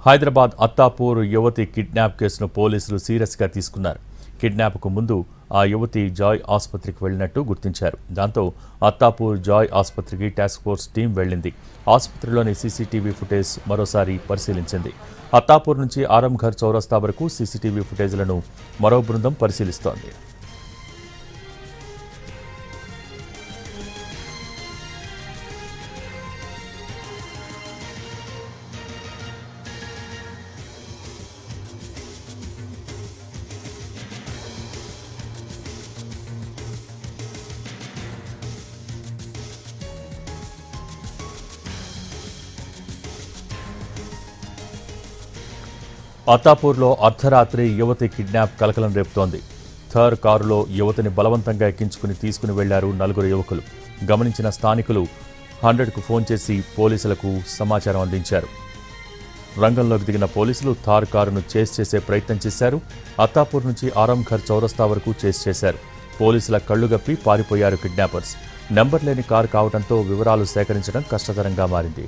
హైదరాబాద్ అత్తాపూర్ యువతి కిడ్నాప్ కేసును పోలీసులు సీరియస్గా తీసుకున్నారు. కిడ్నాప్కు ముందు ఆ యువతి జాయ్ ఆసుపత్రికి వెళ్లినట్టు గుర్తించారు. దాంతో అత్తాపూర్ జాయ్ ఆసుపత్రికి టాస్క్ ఫోర్స్ టీం వెళ్లింది. ఆసుపత్రిలోని సీసీటీవీ ఫుటేజ్ మరోసారి పరిశీలించింది. అత్తాపూర్ నుంచి ఆరంఘర్ చౌరస్తా వరకు సీసీటీవీ ఫుటేజ్లను మరో బృందం పరిశీలిస్తోంది. అత్తాపూర్లో అర్ధరాత్రి యువతి కిడ్నాప్ కలకలం రేపుతోంది. థర్ కారులో యువతిని బలవంతంగా ఎక్కించుకుని తీసుకుని వెళ్లారు 4 యువకులు. గమనించిన స్థానికులు 100కు ఫోన్ చేసి పోలీసులకు సమాచారం అందించారు. రంగంలోకి దిగిన పోలీసులు థార్ కారును చేస్ చేసే ప్రయత్నం చేశారు. అత్తాపూర్ నుంచి ఆరంఘర్ చౌరస్తా వరకు చేస్ చేశారు. పోలీసుల కళ్లుగప్పి పారిపోయారు కిడ్నాపర్స్. నెంబర్ లేని కారు కావడంతో వివరాలు సేకరించడం కష్టతరంగా మారింది.